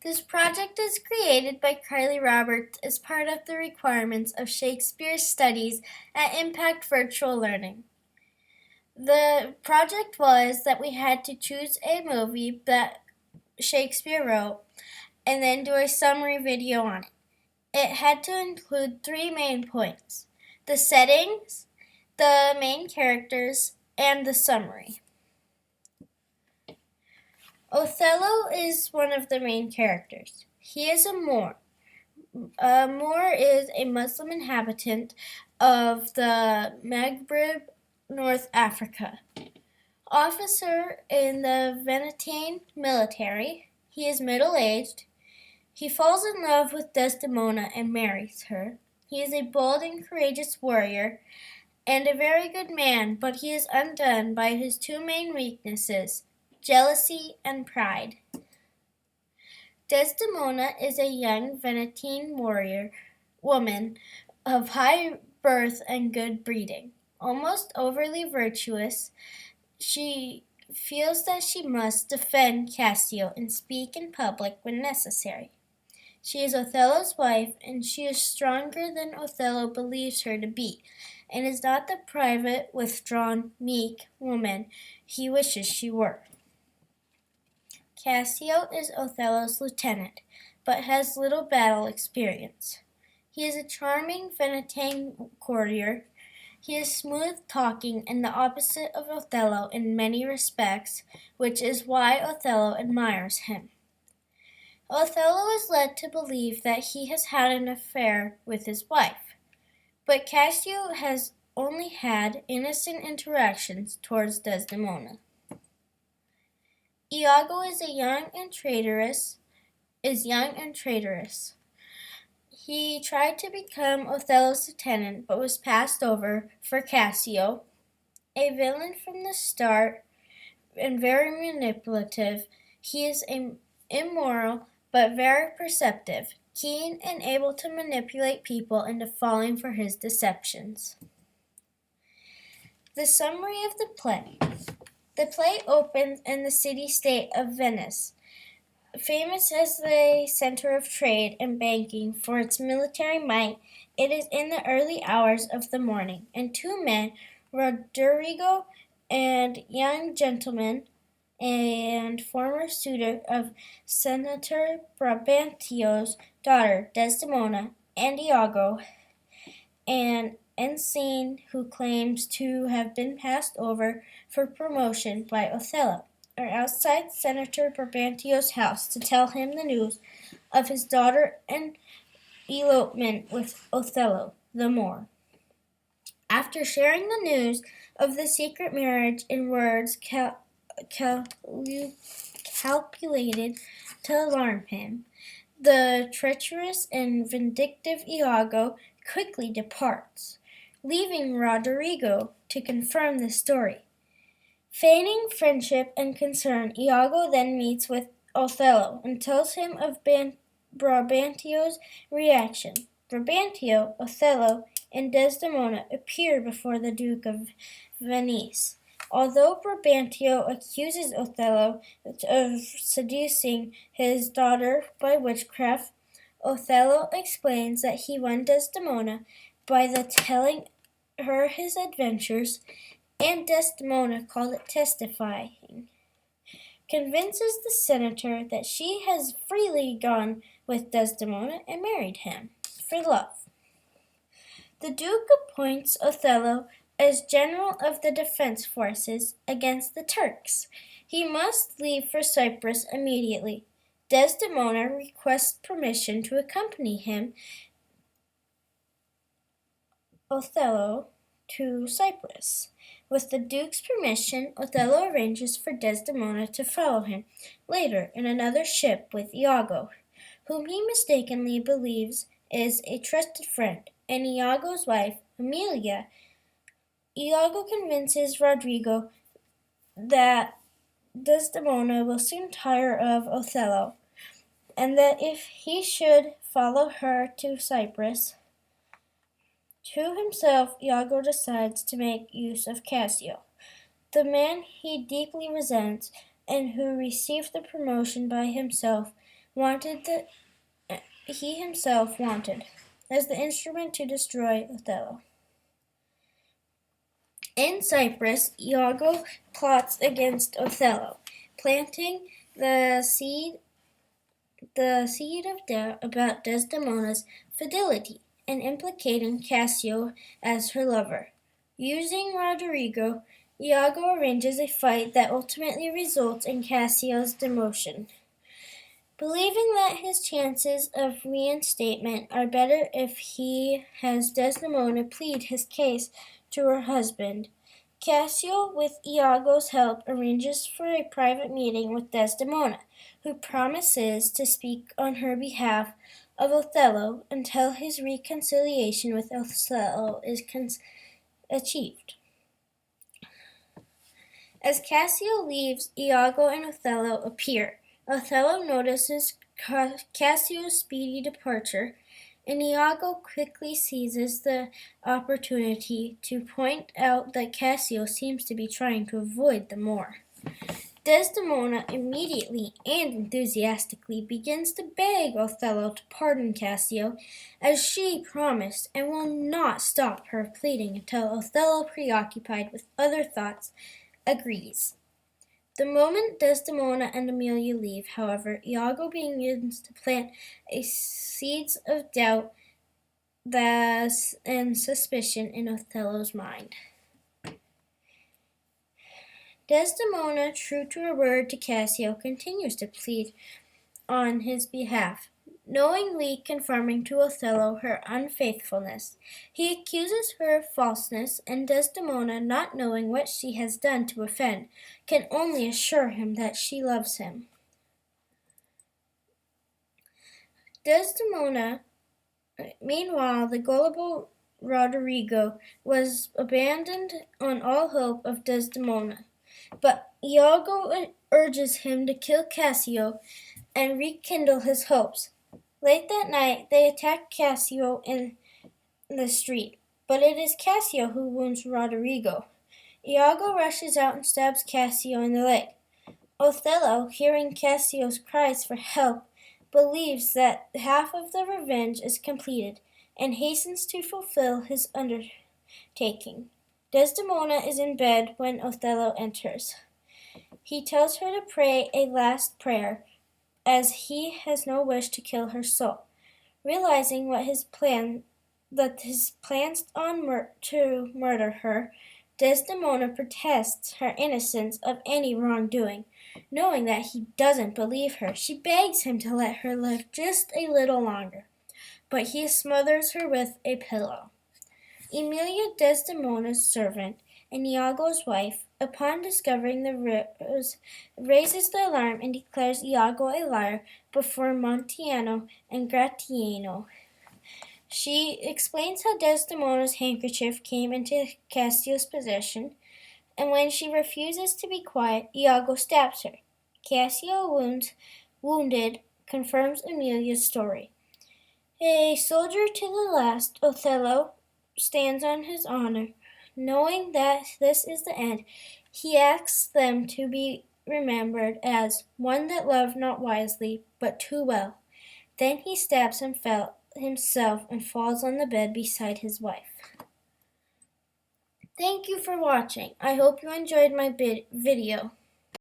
This project is created by Carly Roberts as part of the requirements of Shakespeare Studies at Impact Virtual Learning. The project was that we had to choose a movie that Shakespeare wrote and then do a summary video on it. It had to include three main points: the settings, the main characters, and the summary. Othello is one of the main characters. He is a Moor. A Moor is a Muslim inhabitant of the Maghreb, North Africa. Officer in the Venetian military, he is middle-aged. He falls in love with Desdemona and marries her. He is a bold and courageous warrior and a very good man, but he is undone by his two main weaknesses: jealousy and pride. Desdemona is a young Venetian warrior woman of high birth and good breeding. Almost overly virtuous, she feels that she must defend Cassio and speak in public when necessary. She is Othello's wife, and she is stronger than Othello believes her to be, and is not the private, withdrawn, meek woman he wishes she were. Cassio is Othello's lieutenant, but has little battle experience. He is a charming Venetian courtier. He is smooth-talking and the opposite of Othello in many respects, which is why Othello admires him. Othello is led to believe that he has had an affair with his wife, but Cassio has only had innocent interactions towards Desdemona. Iago is young and traitorous. He tried to become Othello's lieutenant, but was passed over for Cassio. A villain from the start and very manipulative, he is immoral but very perceptive, keen and able to manipulate people into falling for his deceptions. The summary of the play. The play opens in the city-state of Venice, famous as the center of trade and banking for its military might. It is in the early hours of the morning, and two men, Roderigo, and young gentleman and former suitor of Senator Brabantio's daughter, Desdemona, and Iago, an ensign who claims to have been passed over for promotion by Othello, are outside Senator Brabantio's house to tell him the news of his daughter and elopement with Othello, the Moor. After sharing the news of the secret marriage in words calculated to alarm him, the treacherous and vindictive Iago quickly departs, leaving Roderigo to confirm the story. Feigning friendship and concern, Iago then meets with Othello and tells him of Brabantio's reaction. Brabantio, Othello, and Desdemona appear before the Duke of Venice. Although Brabantio accuses Othello of seducing his daughter by witchcraft, Othello explains that he won Desdemona by the telling her his adventures, and Desdemona called it testifying, convinces the senator that she has freely gone with Desdemona and married him for love. The Duke appoints Othello as general of the defense forces against the Turks. He must leave for Cyprus immediately. Desdemona requests permission to accompany him, Othello, to Cyprus. With the Duke's permission, Othello arranges for Desdemona to follow him later in another ship with Iago, whom he mistakenly believes is a trusted friend, and Iago's wife, Amelia. Iago convinces Roderigo that Desdemona will soon tire of Othello, and that if he should follow her to Cyprus, to himself, Iago decides to make use of Cassio, the man he deeply resents and who received the promotion by himself himself wanted, as the instrument to destroy Othello. In Cyprus, Iago plots against Othello, planting the seed of doubt about Desdemona's fidelity and implicating Cassio as her lover. Using Roderigo, Iago arranges a fight that ultimately results in Cassio's demotion. Believing that his chances of reinstatement are better if he has Desdemona plead his case to her husband, Cassio, with Iago's help, arranges for a private meeting with Desdemona, who promises to speak on her behalf of Othello until his reconciliation with Othello is achieved. As Cassio leaves, Iago and Othello appear. Othello notices Cassio's speedy departure, and Iago quickly seizes the opportunity to point out that Cassio seems to be trying to avoid the Moor. Desdemona immediately and enthusiastically begins to beg Othello to pardon Cassio, as she promised, and will not stop her pleading until Othello, preoccupied with other thoughts, agrees. The moment Desdemona and Emilia leave, however, Iago begins to plant seeds of doubt and suspicion in Othello's mind. Desdemona, true to her word to Cassio, continues to plead on his behalf, knowingly confirming to Othello her unfaithfulness. He accuses her of falseness, and Desdemona, not knowing what she has done to offend, can only assure him that she loves him. Meanwhile, the gullible Roderigo was abandoned on all hope of Desdemona, but Iago urges him to kill Cassio and rekindle his hopes. Late that night, they attack Cassio in the street, but it is Cassio who wounds Roderigo. Iago rushes out and stabs Cassio in the leg. Othello, hearing Cassio's cries for help, believes that half of the revenge is completed and hastens to fulfill his undertaking. Desdemona is in bed when Othello enters. He tells her to pray a last prayer, as he has no wish to kill her soul. Realizing his plans to murder her, Desdemona protests her innocence of any wrongdoing. Knowing that he doesn't believe her, she begs him to let her live just a little longer, but he smothers her with a pillow. Emilia, Desdemona's servant and Iago's wife, upon discovering the ruse, raises the alarm and declares Iago a liar before Montiano and Gratiano. She explains how Desdemona's handkerchief came into Cassio's possession, and when she refuses to be quiet, Iago stabs her. Cassio, wounded, confirms Emilia's story. A soldier to the last, Othello stands on his honor. Knowing that this is the end, he asks them to be remembered as one that loved not wisely, but too well. Then he stabs himself and falls on the bed beside his wife. Thank you for watching. I hope you enjoyed my video.